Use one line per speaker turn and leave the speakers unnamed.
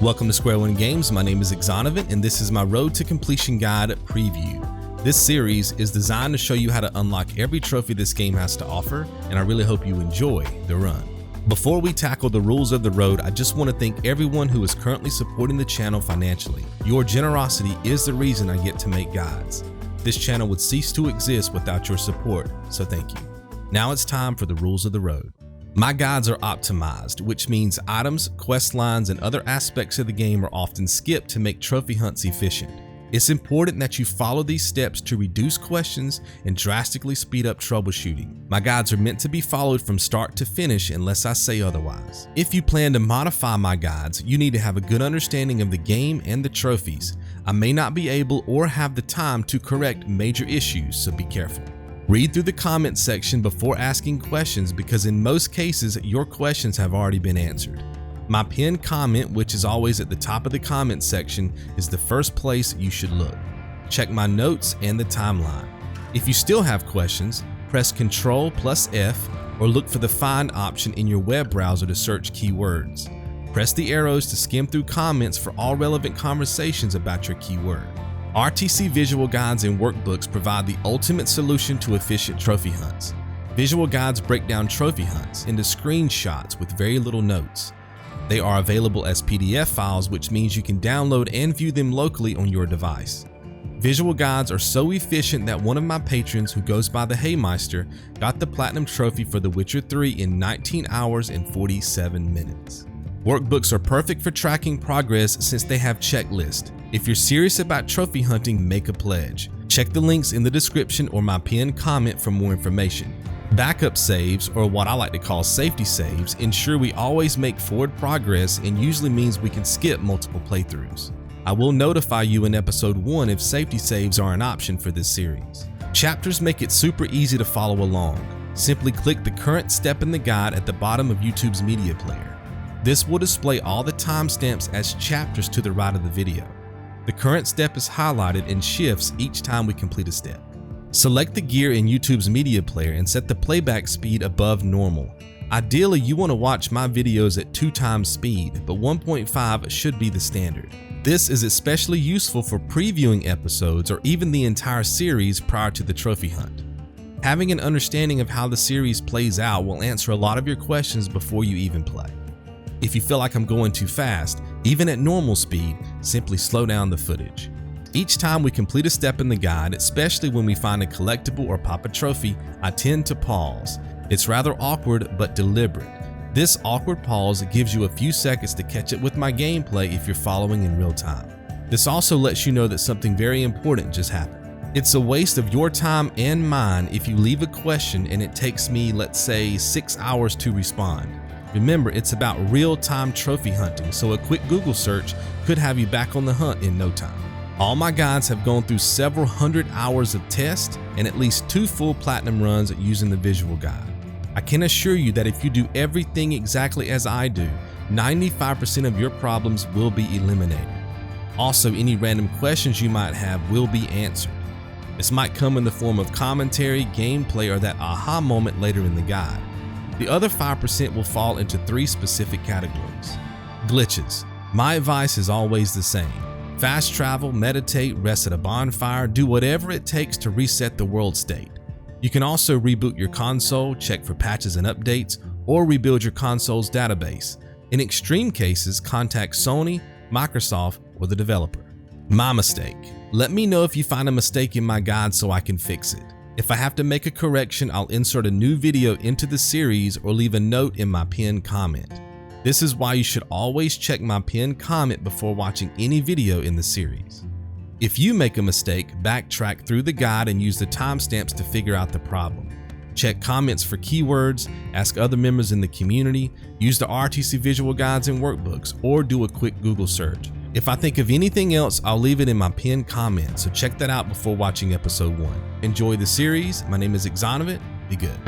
Welcome to Square One Games. My name is Exonovant, and this is my Road to Completion Guide preview. This series is designed to show you how to unlock every trophy this game has to offer, and I really hope you enjoy the run. Before we tackle the rules of the road, I just want to thank everyone who is currently supporting the channel financially. Your generosity is the reason I get to make guides. This channel would cease to exist without your support, so thank you. Now it's time for the rules of the road. My guides are optimized, which means items, quest lines, and other aspects of the game are often skipped to make trophy hunts efficient. It's important that you follow these steps to reduce questions and drastically speed up troubleshooting. My guides are meant to be followed from start to finish unless I say otherwise. If you plan to modify my guides, you need to have a good understanding of the game and the trophies. I may not be able or have the time to correct major issues, so be careful. Read through the comments section before asking questions because in most cases, your questions have already been answered. My pinned comment, which is always at the top of the comments section, is the first place you should look. Check my notes and the timeline. If you still have questions, press Ctrl+F or look for the Find option in your web browser to search keywords. Press the arrows to skim through comments for all relevant conversations about your keyword. RTC visual guides and workbooks provide the ultimate solution to efficient trophy hunts. Visual guides break down trophy hunts into screenshots with very little notes. They are available as PDF files, which means you can download and view them locally on your device. Visual guides are so efficient that one of my patrons, who goes by the Haymeister, got the Platinum Trophy for The Witcher 3 in 19 hours and 47 minutes. Workbooks are perfect for tracking progress since they have checklists. If you're serious about trophy hunting, make a pledge. Check the links in the description or my pinned comment for more information. Backup saves, or what I like to call safety saves, ensure we always make forward progress and usually means we can skip multiple playthroughs. I will notify you in episode 1 if safety saves are an option for this series. Chapters make it super easy to follow along. Simply click the current step in the guide at the bottom of YouTube's media player. This will display all the timestamps as chapters to the right of the video. The current step is highlighted and shifts each time we complete a step. Select the gear in YouTube's media player and set the playback speed above normal. Ideally, you want to watch my videos at 2 times speed, but 1.5 should be the standard. This is especially useful for previewing episodes or even the entire series prior to the trophy hunt. Having an understanding of how the series plays out will answer a lot of your questions before you even play. If you feel like I'm going too fast, even at normal speed, simply slow down the footage. Each time we complete a step in the guide, especially when we find a collectible or pop a trophy, I tend to pause. It's rather awkward but deliberate. This awkward pause gives you a few seconds to catch up with my gameplay if you're following in real time. This also lets you know that something very important just happened. It's a waste of your time and mine if you leave a question and it takes me, let's say, 6 hours to respond. Remember, it's about real-time trophy hunting, so a quick Google search could have you back on the hunt in no time. All my guides have gone through several hundred hours of tests and at least 2 full platinum runs using the visual guide. I can assure you that if you do everything exactly as I do, 95% of your problems will be eliminated. Also, any random questions you might have will be answered. This might come in the form of commentary, gameplay, or that aha moment later in the guide. The other 5% will fall into 3 specific categories. Glitches. My advice is always the same. Fast travel, meditate, rest at a bonfire, do whatever it takes to reset the world state. You can also reboot your console, check for patches and updates, or rebuild your console's database. In extreme cases, contact Sony, Microsoft, or the developer. My mistake. Let me know if you find a mistake in my guide so I can fix it. If I have to make a correction, I'll insert a new video into the series or leave a note in my pinned comment. This is why you should always check my pinned comment before watching any video in the series. If you make a mistake, backtrack through the guide and use the timestamps to figure out the problem. Check comments for keywords, ask other members in the community, use the RTC visual guides and workbooks, or do a quick Google search. If I think of anything else, I'll leave it in my pinned comment, so check that out before watching episode 1. Enjoy the series. My name is Exonovant. Be good.